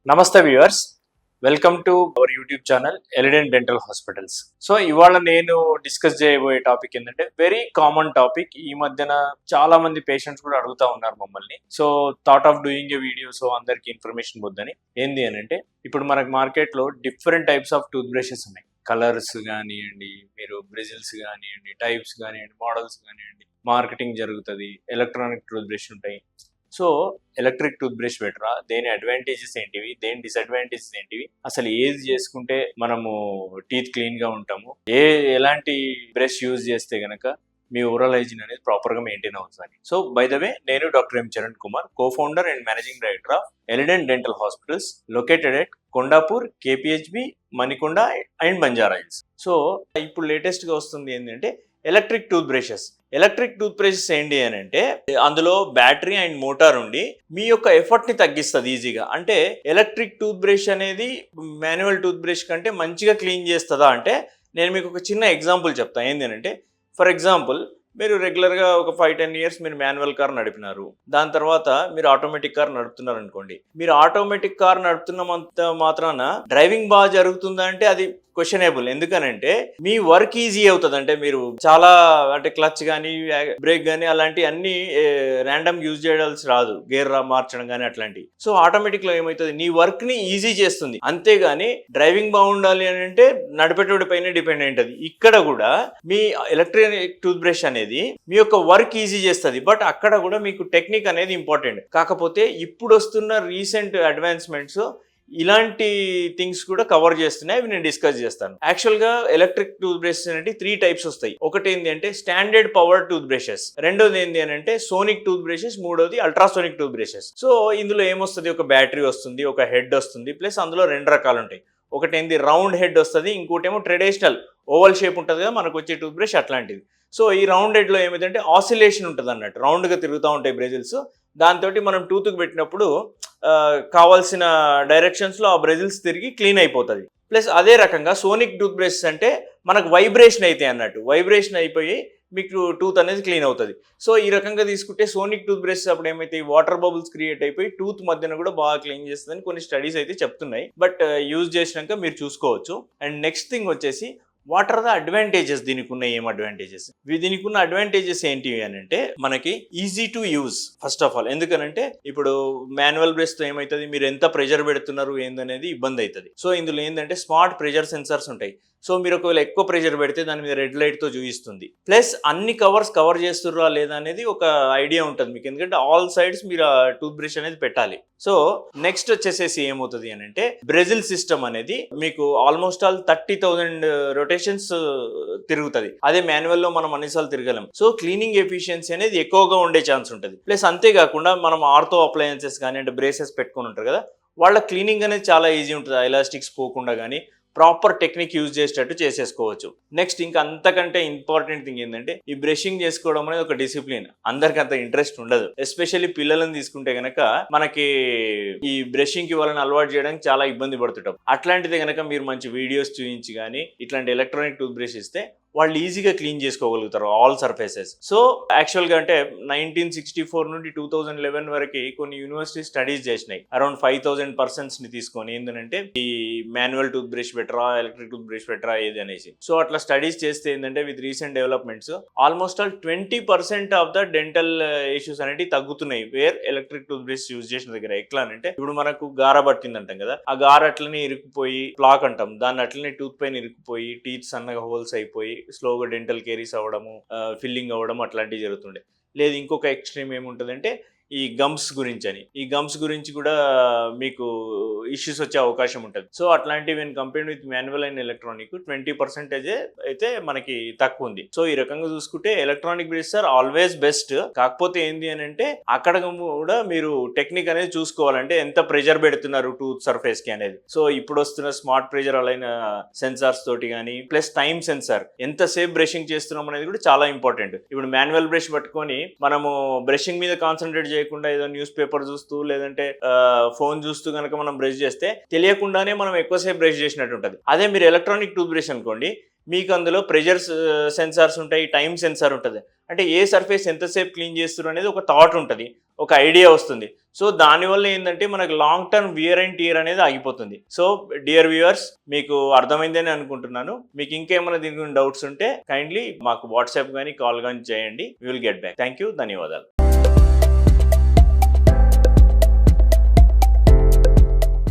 నమస్తే viewers, welcome to our YouTube channel Elident dental hospitals. So ఇవాళ నేను డిస్కస్ చేయబోయే టాపిక్ ఏంటంటే వెరీ కామన్ టాపిక్. ఈ మధ్యన చాలా మంది పేషెంట్స్ కూడా అడుగుతా ఉన్నారు మమ్మల్ని. So thought of doing a video, so అందరికి ఇన్ఫర్మేషన్ వద్దని. ఏంది అని అంటే, ఇప్పుడు మనకు మార్కెట్లో different types of tooth brushes ఉన్నాయి. కలర్స్ కానివ్వండి, మీరు బ్రిజిల్స్ కానివ్వండి, టైప్స్ కానివ్వండి, మోడల్స్ కానివ్వండి, మార్కెటింగ్ జరుగుతుంది. ఎలక్ట్రానిక్ టూత్ బ్రష్ ఉంటాయి. సో ఎలక్ట్రిక్ టూత్ బ్రష్ బెటరా, దేని అడ్వాంటేజెస్ ఏంటివి, దేని డిసడ్వాంటేజెస్ ఏంటివి, అసలు ఏది చేసుకుంటే మనము టీత్ క్లీన్ గా ఉంటాము, ఎలాంటి బ్రష్ యూజ్ చేస్తే గనక మీ ఓరల్ హైజీన్ అనేది ప్రాపర్ గా మెయింటైన్ అవుతుంది. సో బై ద వే, నేను doctor M Charan Kumar, co founder and managing director of Elident dental hospitals located at Kondapur, KPHB, Manikonda and Banjara hills. So ఇప్పుడు లేటెస్ట్ గా వస్తుంది ఏంటంటే electric tooth brushes. Electric tooth brushes ఏంటి అని అంటే, అందులో బ్యాటరీ అండ్ మోటార్ ఉండి మీ యొక్క ఎఫర్ట్ ని తగ్గిస్తుంది ఈజీగా. అంటే ఎలక్ట్రిక్ టూత్ బ్రష్ అనేది మాన్యువల్ టూత్ బ్రష్ కంటే మంచిగా క్లీన్ చేస్తుందా అంటే, నేను మీకు ఒక చిన్న ఎగ్జాంపుల్ చెప్తాను. ఏంటి అంటే, ఫర్ ఎగ్జాంపుల్, మీరు రెగ్యులర్గా ఒక 5-10 ఇయర్స్ మీరు మాన్యువల్ కార్ నడిపినారు. దాని తర్వాత మీరు ఆటోమేటిక్ కార్ నడుపుతున్నారు అనుకోండి. మీరు ఆటోమేటిక్ కార్ నడుపుతున్నంత మాత్రాన డ్రైవింగ్ బాగా జరుగుతుందా అంటే అది క్వశ్చనబుల్. ఎందుకనంటే మీ వర్క్ ఈజీ అవుతుంది. అంటే మీరు చాలా అంటే క్లచ్ కానీ బ్రేక్ కానీ అలాంటి అన్ని ర్యాండమ్ యూజ్ చేయాల్సి రాదు, గేర్ మార్చడం కానీ అట్లాంటివి. సో ఆటోమేటిక్ లో ఏమవుతుంది, నీ వర్క్ ని ఈజీ చేస్తుంది. అంతేగాని డ్రైవింగ్ బాగుండాలి అని అంటే నడిపేటోడి పైన డిపెండ్ అయింటది. ఇక్కడ కూడా మీ ఎలక్ట్రానిక్ టూత్ బ్రష్ అనేది మీ యొక్క వర్క్ ఈజీ చేస్తుంది. బట్ అక్కడ కూడా మీకు టెక్నిక్ అనేది ఇంపార్టెంట్. కాకపోతే ఇప్పుడు వస్తున్న రీసెంట్ అడ్వాన్స్మెంట్స్ ఇలాంటి థింగ్స్ కూడా కవర్ చేస్తున్నాయి. అవి నేను డిస్కస్ చేస్తాను. యాక్చువల్ గా ఎలక్ట్రిక్ టూత్ బ్రషెస్ అంటే 3 టైప్స్ వస్తాయి. ఒకటి ఏంటి అంటే స్టాండర్డ్ పవర్ టూత్ బ్రషెస్, రెండోది ఏంటి అని అంటే సోనిక్ టూత్ బ్రషెస్, మూడోది అల్ట్రాసోనిక్ టూత్ బ్రషెస్. సో ఇందులో ఏమొస్తుంది, ఒక బ్యాటరీ వస్తుంది, ఒక హెడ్ వస్తుంది, ప్లస్ అందులో 2 రకాలు ఉంటాయి. ఒకటి ఏంటి రౌండ్ హెడ్ వస్తుంది, ఇంకోటేమో ట్రెడిషనల్ ఓవల్ షేప్ ఉంటుంది కదా మనకు వచ్చే టూత్ బ్రష్ అట్లాంటిది. సో ఈ రౌండ్ హెడ్ లో ఏమైందంటే ఆసిలేషన్ ఉంటుంది అన్నట్టు, రౌండ్ గా తిరుగుతూ ఉంటాయి బ్రెజిల్స్. దాంతో మనం టూత్కి పెట్టినప్పుడు కావాల్సిన డైరెక్షన్స్లో ఆ బ్రెజిల్స్ తిరిగి క్లీన్ అయిపోతుంది. ప్లస్ అదే రకంగా సోనిక్ టూత్ బ్రషెస్ అంటే మనకు వైబ్రేషన్ అయితే అన్నట్టు, వైబ్రేషన్ అయిపోయి మీకు టూత్ అనేది క్లీన్ అవుతుంది. సో ఈ రకంగా తీసుకుంటే సోనిక్ టూత్ బ్రషెస్ అప్పుడు ఏమైతే వాటర్ బబుల్స్ క్రియేట్ అయిపోయి టూత్ మధ్యన కూడా బాగా క్లీన్ చేస్తుందని కొన్ని స్టడీస్ అయితే చెప్తున్నాయి. బట్ యూజ్ చేసినాక మీరు చూసుకోవచ్చు. అండ్ నెక్స్ట్ థింగ్ వచ్చేసి, వాట్ ఆర్ ద అడ్వాంటేజెస్, దీనికి ఉన్న ఏం అడ్వాంటేజెస్, దీనికి ఉన్న అడ్వాంటేజెస్ ఏంటి అని అంటే, మనకి easy to use first of all. ఎందుకనంటే ఇప్పుడు మాన్యువల్ బ్రష్ తో ఏమవుతుంది, మీరు ఎంత ప్రెషర్ పెడుతున్నారు ఏందనేది ఇబ్బంది అవుతుంది. సో ఇందులో ఏంటంటే స్మార్ట్ ప్రెషర్ సెన్సార్స్ ఉంటాయి. సో మీరు ఒకవేళ ఎక్కువ ప్రెషర్ పెడితే దాని మీద రెడ్ లైట్ తో చూపిస్తుంది. ప్లస్ అన్ని కవర్స్ కవర్ చేస్తుర్రా లేదా అనేది ఒక ఐడియా ఉంటుంది మీకు, ఎందుకంటే ఆల్ సైడ్స్ మీరు ఆ టూత్ బ్రష్ అనేది పెట్టాలి. సో నెక్స్ట్ వచ్చేసేసి ఏమవుతుంది అని అంటే, బ్రెజిల్ సిస్టమ్ అనేది మీకు ఆల్మోస్ట్ ఆల్ 30,000 రొటేషన్స్ తిరుగుతుంది. అదే మాన్యువల్ లో మనం అన్నిసార్లు తిరగలేం. సో క్లీనింగ్ ఎఫిషియన్సీ అనేది ఎక్కువగా ఉండే ఛాన్స్ ఉంటుంది. ప్లస్ అంతేకాకుండా మనం ఆర్థో అప్లయన్సెస్ కానీ అంటే బ్రేసెస్ పెట్టుకుని ఉంటారు కదా, వాళ్ళ క్లీనింగ్ అనేది చాలా ఈజీ ఉంటుంది. ఎలాస్టిక్స్ పోకుండా కానీ ప్రాపర్ టెక్నిక్ యూజ్ చేసేటట్టు చేసేసుకోవచ్చు. నెక్స్ట్ ఇంకా అంతకంటే ఇంపార్టెంట్ థింగ్ ఏంటంటే, ఈ బ్రషింగ్ చేసుకోవడం అనేది ఒక డిసిప్లిన్. అందరికి అంత ఇంట్రెస్ట్ ఉండదు. ఎస్పెషల్లీ పిల్లలను తీసుకుంటే గనక మనకి ఈ బ్రషింగ్ కి వాళ్ళని అలవాటు చేయడానికి చాలా ఇబ్బంది పడుతుంటాం. అట్లాంటిదే గనక మీరు మంచి వీడియోస్ చూపించి కానీ ఇట్లాంటి ఎలక్ట్రానిక్ టూత్ బ్రష్ ఇస్తే వాళ్ళు ఈజీగా క్లీన్ చేసుకోగలుగుతారు ఆల్ సర్ఫేసెస్. సో యాక్చువల్గా అంటే 1964 నుండి 2011 వరకు కొన్ని యూనివర్సిటీ స్టడీస్ చేసినాయి. అరౌండ్ 5,000 పర్సన్స్ ని తీసుకొని ఏంటంటే ఈ మాన్యువల్ టూత్ బ్రష్ బెటరా, ఎలక్ట్రిక్ టూత్ బ్రష్ బెటరా ఏది అనేసి. సో అట్లా స్టడీస్ చేస్తే ఏంటంటే with recent developments almost all 20% of the dental issues అనేవి తగ్గుతున్నాయి where electric toothbrush use చేసిన దగ్గర. ఎట్లా అంటే, ఇప్పుడు మనకు గార పట్టింది అంటాం కదా, ఆ గార అట్లనే ఇరుక్కుపోయి ప్లాక్ అంటాం, దాన్ని అట్లనే టూత్ పైన ఇరుక్కుపోయి టీత్ సన్నగా హోల్స్ అయిపోయి స్లోగా డెంటల్ కేరీస్ అవ్వడము, ఫిల్లింగ్ అవ్వడం అట్లాంటివి జరుగుతుండే. లేదు ఇంకొక ఎక్స్ట్రీమ్ ఏముంటుందంటే ఈ గమ్స్ గురించి అని, ఈ గమ్స్ గురించి కూడా మీకు ఇష్యూస్ వచ్చే అవకాశం ఉంటుంది. సో అట్లాంటివి compared with manual and electronic 20% అయితే మనకి తక్కువ ఉంది. సో ఈ రకంగా చూసుకుంటే electronic brushes are always best. కాకపోతే ఏంది అని అంటే, అక్కడ కూడా మీరు టెక్నిక్ అనేది చూసుకోవాలంటే ఎంత ప్రెషర్ పెడుతున్నారు టూత్ సర్ఫేస్ కి అనేది. సో ఇప్పుడు వస్తున్న స్మార్ట్ ప్రెషర్ అలాైన సెన్సార్స్ తోటి కానీ, ప్లస్ టైమ్ సెన్సార్, ఎంతసేపు బ్రషింగ్ చేస్తున్నాం అనేది కూడా చాలా ఇంపార్టెంట్. ఇప్పుడు మాన్యువల్ బ్రష్ పట్టుకొని మనము బ్రషింగ్ మీద కాన్సన్ట్రేట్ చేయకుండా ఏదో న్యూస్ పేపర్ చూస్తూ లేదంటే ఫోన్ చూస్తూ కనుక మనం బ్రష్ చేస్తే తెలియకుండానే మనం ఎక్కువసేపు బ్రష్ చేసినట్టు ఉంటుంది. అదే మీరు ఎలక్ట్రానిక్ టూత్ బ్రష్ అనుకోండి, మీకు అందులో ప్రెషర్ సెన్సార్స్ ఉంటాయి, టైం సెన్సార్ ఉంటుంది. అంటే ఏ సర్ఫేస్ ఎంతసేపు క్లీన్ చేస్తున్నారు అనేది ఒక థాట్ ఉంటుంది, ఒక ఐడియా వస్తుంది. సో దానివల్ల ఏంటంటే మనకు long term wear and tear అనేది ఆగిపోతుంది. సో డియర్ వ్యూవర్స్, మీకు అర్థమైందని అనుకుంటున్నాను. మీకు ఇంకేమైనా దీని గురించి డౌట్స్ ఉంటే కైండ్లీ మాకు వాట్సాప్ కానీ కాల్ కానీ చేయండి. We will get back. Thank you, ధన్యవాదాలు.